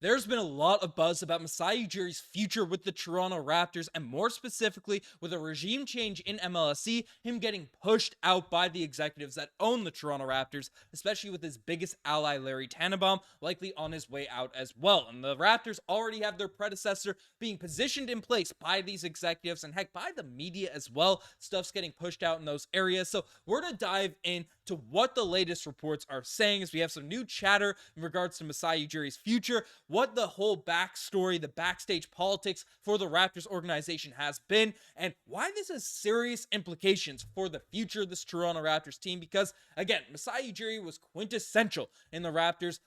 there's been a lot of buzz about Masai Ujiri's future with the Toronto Raptors, and more specifically, with a regime change in MLSE, him getting pushed out by the executives that own the Toronto Raptors, especially with his biggest ally, Larry Tannenbaum, likely on his way out as well. And the Raptors already have their predecessor being positioned in place by these executives, and heck, by the media as well. Stuff's getting pushed out in those areas. So we're going to dive into what the latest reports are saying, as we have some new chatter in regards to Masai Ujiri's future, what the whole backstory, the backstage politics for the Raptors organization has been, and why this has serious implications for the future of this Toronto Raptors team. Because again, Masai Ujiri was quintessential in the Raptors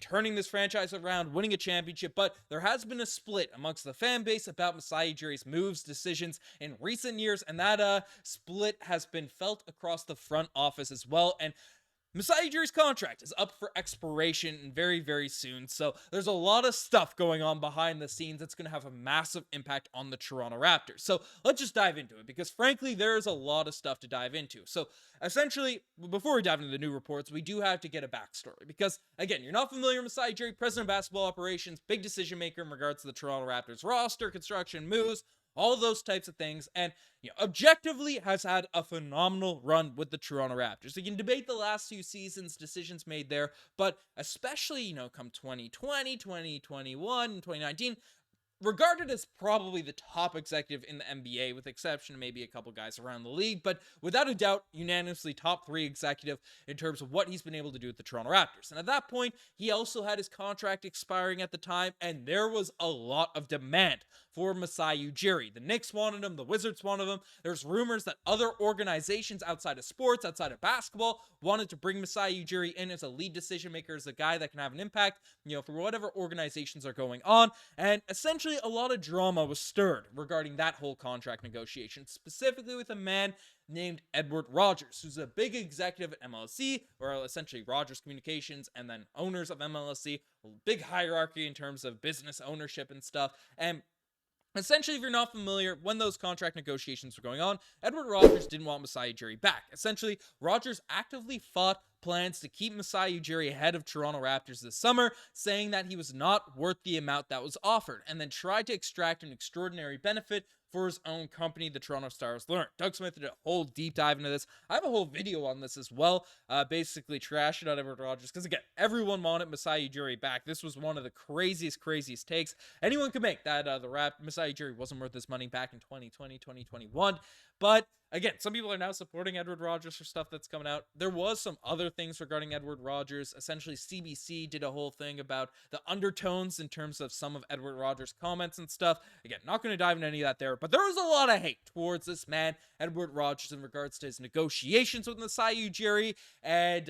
turning this franchise around, winning a championship, but there has been a split amongst the fan base about Masai Ujiri's moves, decisions in recent years, and that split has been felt across the front office as well. And Masai Ujiri's contract is up for expiration very, very soon, so there's a lot of stuff going on behind the scenes that's going to have a massive impact on the Toronto Raptors. So let's just dive into it, because frankly, there's a lot of stuff to dive into. So essentially, before we dive into the new reports, we do have to get a backstory, because again, you're not familiar with Masai Ujiri, president of basketball operations, big decision maker in regards to the Toronto Raptors roster, construction, moves, all those types of things, and objectively has had a phenomenal run with the Toronto Raptors. You can debate the last few seasons, decisions made there, but especially, come 2020, 2021, and 2019, regarded as probably the top executive in the NBA, with the exception of maybe a couple guys around the league, but without a doubt, unanimously top 3 executive in terms of what he's been able to do with the Toronto Raptors. And at that point, he also had his contract expiring at the time, and there was a lot of demand for Masai Ujiri. The Knicks wanted him, the Wizards wanted him. There's rumors that other organizations outside of sports, outside of basketball, wanted to bring Masai Ujiri in as a lead decision maker, as a guy that can have an impact, for whatever organizations are going on. And essentially, a lot of drama was stirred regarding that whole contract negotiation, specifically with a man named Edward Rogers, who's a big executive at MLSE, or essentially Rogers Communications, and then owners of MLSE, a big hierarchy in terms of business ownership and stuff. And essentially, if you're not familiar, when those contract negotiations were going on, Edward Rogers didn't want Masai Ujiri back. Essentially, Rogers actively fought plans to keep Masai Ujiri ahead of Toronto Raptors this summer, saying that he was not worth the amount that was offered, and then tried to extract an extraordinary benefit for his own company, the Toronto Stars Learn. Doug Smith did a whole deep dive into this. I have a whole video on this as well, basically trashing out Edward Rogers, because again, everyone wanted Masai Ujiri back. This was one of the craziest takes anyone could make, that Masai Ujiri wasn't worth this money back in 2020, 2021. But again, some people are now supporting Edward Rogers for stuff that's coming out. There was some other things regarding Edward Rogers. Essentially, CBC did a whole thing about the undertones in terms of some of Edward Rogers' comments and stuff. Again, not going to dive into any of that there, but there was a lot of hate towards this man, Edward Rogers, in regards to his negotiations with Masai Ujiri, and,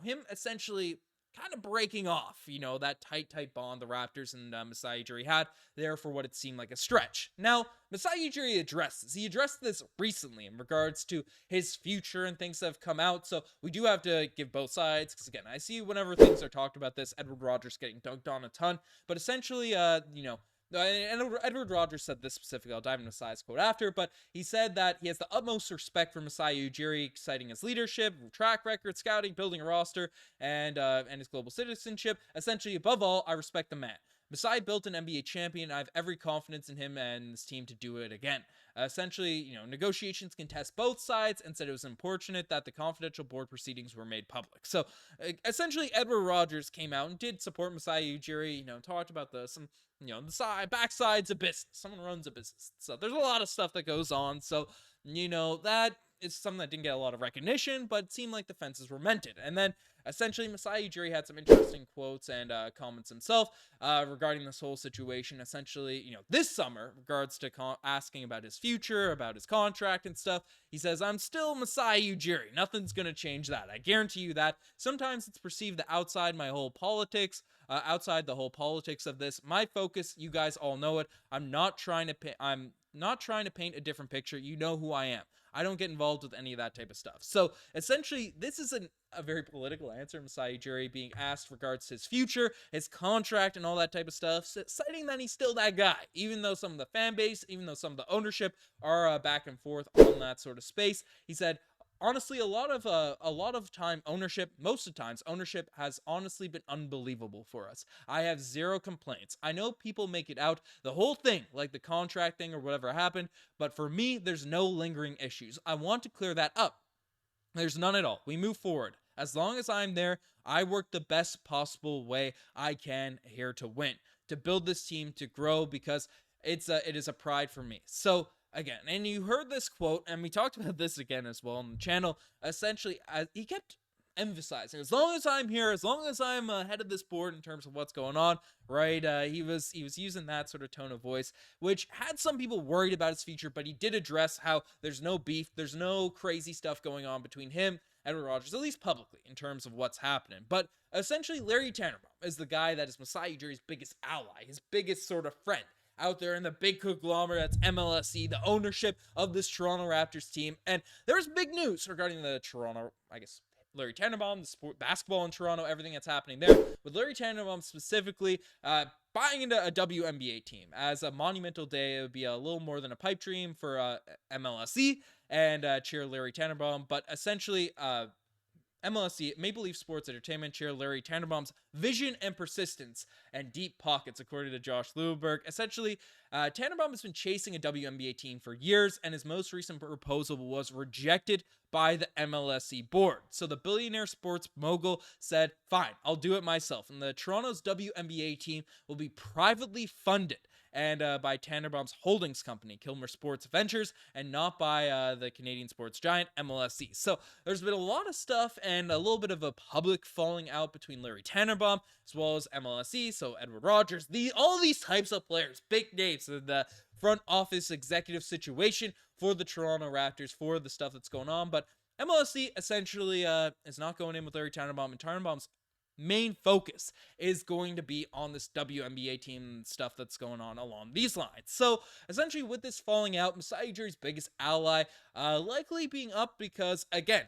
him essentially kind of breaking off, that tight bond the Raptors and Masai Ujiri had there for what it seemed like a stretch. Now, Masai Ujiri addressed this. He addressed this recently in regards to his future and things that have come out, so we do have to give both sides, because again, I see whenever things are talked about this, Edward Rogers getting dunked on a ton, but essentially, and Edward Rogers said this specifically. I'll dive into Masai's quote after, but he said that he has the utmost respect for Masai Ujiri, citing his leadership, track record, scouting, building a roster, and his global citizenship. Essentially, above all, I respect the man. Masai built an NBA champion. I have every confidence in him and his team to do it again. Essentially, negotiations can test both sides, and said it was unfortunate that the confidential board proceedings were made public. So, essentially, Edward Rogers came out and did support Masai Ujiri, talked about the backsides of business. Someone runs a business. So there's a lot of stuff that goes on. So, that is something that didn't get a lot of recognition, but it seemed like the fences were mended. And then, essentially, Masai Ujiri had some interesting quotes and comments himself regarding this whole situation. Essentially, this summer, regards to asking about his future, about his contract and stuff, he says, "I'm still Masai Ujiri. Nothing's going to change that. I guarantee you that. Sometimes it's perceived that outside the whole politics of this, my focus, you guys all know it. I'm not trying to paint a different picture. You know who I am. I don't get involved with any of that type of stuff." So essentially, this is a very political answer. Masai Ujiri being asked regards to his future, his contract, and all that type of stuff, citing that he's still that guy, even though some of the fan base, even though some of the ownership are back and forth on that sort of space. He said, honestly, a lot of time ownership, most of the times ownership has honestly been unbelievable for us. I have zero complaints. I know people make it out the whole thing, like the contract thing or whatever happened, but for me, there's no lingering issues. I want to clear that up. There's none at all. We move forward. As long as I'm there, I work the best possible way I can here to win, to build this team, to grow, because it is a pride for me. So again, and you heard this quote, and we talked about this again as well on the channel. Essentially, he kept emphasizing, as long as I'm here, as long as I'm head of this board in terms of what's going on, right? He was using that sort of tone of voice, which had some people worried about his future, but he did address how there's no beef, there's no crazy stuff going on between him, Edward Rogers, at least publicly, in terms of what's happening. But essentially, Larry Tannenbaum is the guy that is Masai Ujiri's biggest ally, his biggest sort of friend out there in the big conglomerate that's MLSE, the ownership of this Toronto Raptors team. And there's big news regarding the Toronto, I guess, Larry Tannenbaum, the sport, basketball in Toronto, everything that's happening there. With Larry Tannenbaum specifically buying into a WNBA team. As a monumental day, it would be a little more than a pipe dream for MLSE and cheer Larry Tannenbaum. But essentially, MLSE, Maple Leaf Sports Entertainment chair Larry Tannenbaum's vision and persistence and deep pockets, according to Josh Lewberg. Essentially, Tannenbaum has been chasing a WNBA team for years, and his most recent proposal was rejected by the MLSE board. So the billionaire sports mogul said, fine, I'll do it myself. And the Toronto's WNBA team will be privately funded and by Tannenbaum's holdings company, Kilmer Sports Ventures, and not by the Canadian sports giant MLSE. So there's been a lot of stuff and a little bit of a public falling out between Larry Tannenbaum as well as MLSE. So Edward Rogers, all these types of players, big names in the front office executive situation for the Toronto Raptors, for the stuff that's going on. But MLSE essentially is not going in with Larry Tannenbaum, and Tannenbaum's main focus is going to be on this WNBA team stuff that's going on along these lines. So essentially, with this falling out, Masai Ujiri's biggest ally likely being up because, again,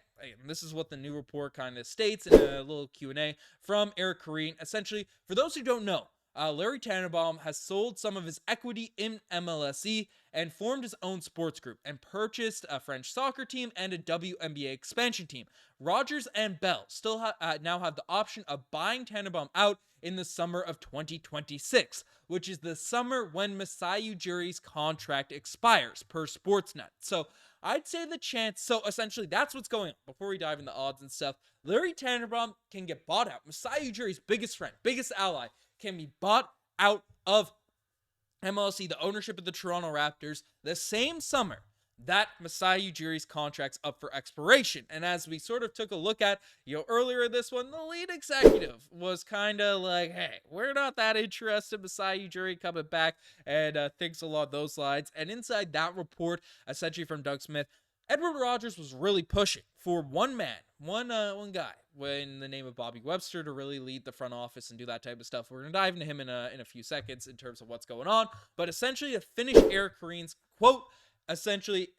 this is what the new report kind of states in a little Q&A from Eric Kareen. Essentially, for those who don't know, Larry Tannenbaum has sold some of his equity in MLSE and formed his own sports group and purchased a French soccer team and a WNBA expansion team. Rogers and Bell still now have the option of buying Tannenbaum out in the summer of 2026, which is the summer when Masai Ujiri's contract expires, per Sportsnet. So I'd say the chance, so essentially that's what's going on. Before we dive into odds and stuff, Larry Tannenbaum can get bought out. Masai Ujiri's biggest friend, biggest ally, can be bought out of MLSE, the ownership of the Toronto Raptors, the same summer that Masai Ujiri's contract's up for expiration. And as we sort of took a look at, earlier this one, the lead executive was kind of like, hey, we're not that interested in Masai Ujiri coming back, and things along those lines. And inside that report, essentially from Doug Smith, Edward Rogers was really pushing for one man, one guy, in the name of Bobby Webster, to really lead the front office and do that type of stuff. We're going to dive into him in a few seconds in terms of what's going on. But essentially, to finish Eric Kareen's quote, essentially,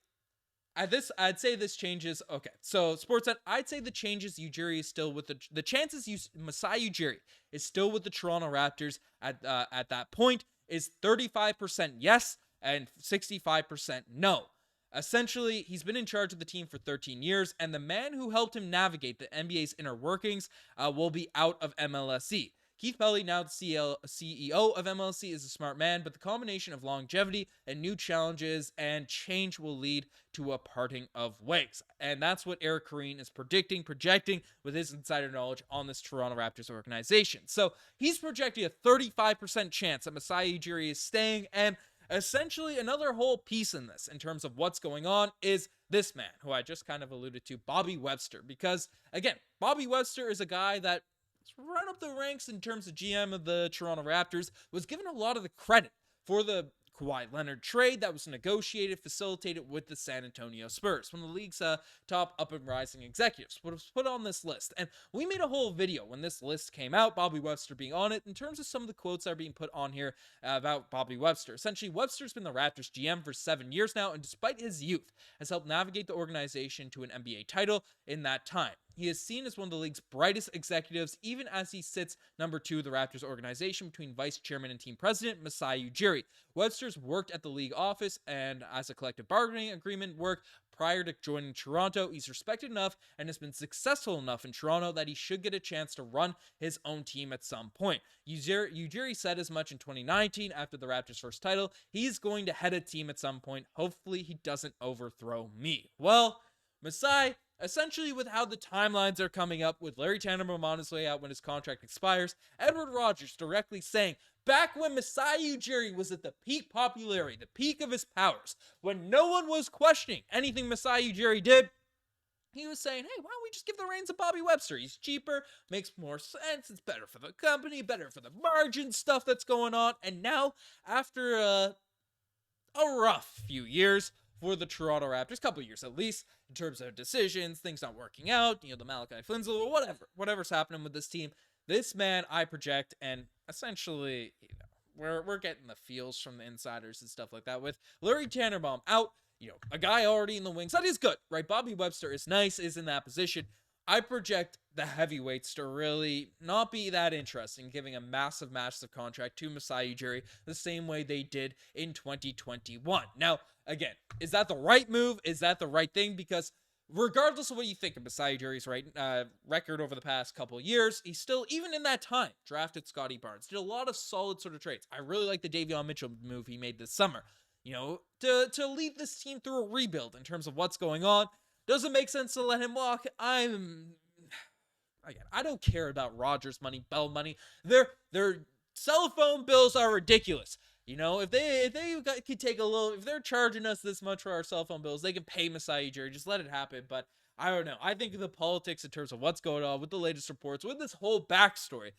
I'd say this changes. Okay, so Sportsnet, I'd say the changes Ujiri is still with the chances Masai Ujiri is still with the Toronto Raptors at that point is 35% yes and 65% no. Essentially, he's been in charge of the team for 13 years, and the man who helped him navigate the NBA's inner workings will be out of MLSE. Keith Pelley, now the CEO of MLSE, is a smart man, but the combination of longevity and new challenges and change will lead to a parting of ways. And that's what Eric Kareen is projecting with his insider knowledge on this Toronto Raptors organization. So he's projecting a 35% chance that Masai Ujiri is staying, and essentially another whole piece in this, in terms of what's going on, is this man, who I just kind of alluded to, Bobby Webster. Because, again, Bobby Webster is a guy that run up the ranks in terms of GM of the Toronto Raptors, was given a lot of the credit for the Kawhi Leonard trade that was negotiated, facilitated with the San Antonio Spurs, one of the league's top up and rising executives, was put on this list. And we made a whole video when this list came out, Bobby Webster being on it, in terms of some of the quotes that are being put on here about Bobby Webster. Essentially, Webster's been the Raptors GM for 7 years now, and despite his youth, has helped navigate the organization to an NBA title in that time. He is seen as one of the league's brightest executives, even as he sits number 2 of the Raptors organization between vice chairman and team president Masai Ujiri. Webster's worked at the league office and as a collective bargaining agreement work prior to joining Toronto. He's respected enough and has been successful enough in Toronto that he should get a chance to run his own team at some point. Ujiri said as much in 2019 after the Raptors' first title. He's going to head a team at some point. Hopefully he doesn't overthrow me. Well, Masai, essentially with how the timelines are coming up, with Larry Tannebaum on his way out when his contract expires, Edward Rogers directly saying, back when Masai Ujiri was at the peak popularity, the peak of his powers, when no one was questioning anything Masai Ujiri did, he was saying, hey, why don't we just give the reins to Bobby Webster? He's cheaper, makes more sense, it's better for the company, better for the margin stuff that's going on. And now, after a rough few years for the Toronto Raptors, couple years at least, in terms of decisions, things not working out, the Malachi Flynn's, whatever's happening with this team, this man, I project, and essentially, we're getting the feels from the insiders and stuff like that with Larry Tannebaum out, a guy already in the wings. That is good, right? Bobby Webster is nice, is in that position. I project the heavyweights to really not be that interesting, giving a massive contract to Masai Ujiri the same way they did in 2021. Now, again, is that the right move? Is that the right thing? Because regardless of what you think of Masai Ujiri's record over the past couple of years, he still, even in that time, drafted Scottie Barnes, did a lot of solid sort of trades. I really like the Davion Mitchell move he made this summer, to lead this team through a rebuild in terms of what's going on. Does it make sense to let him walk? I don't care about Rogers money, Bell money. Their cell phone bills are ridiculous. If they could take a little, if they're charging us this much for our cell phone bills, they can pay Masai Ujiri. Just let it happen. But I don't know. I think the politics in terms of what's going on with the latest reports, with this whole backstory,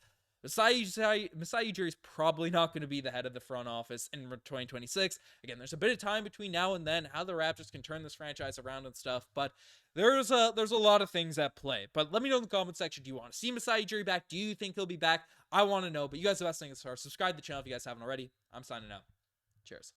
Masai Ujiri is probably not going to be the head of the front office in 2026. Again, there's a bit of time between now and then, how the Raptors can turn this franchise around and stuff, but there's a lot of things at play. But let me know in the comment section, do you want to see Masai Ujiri back? Do you think he'll be back? I want to know, but you guys have best thing as far. Subscribe to the channel if you guys haven't already. I'm signing out. Cheers.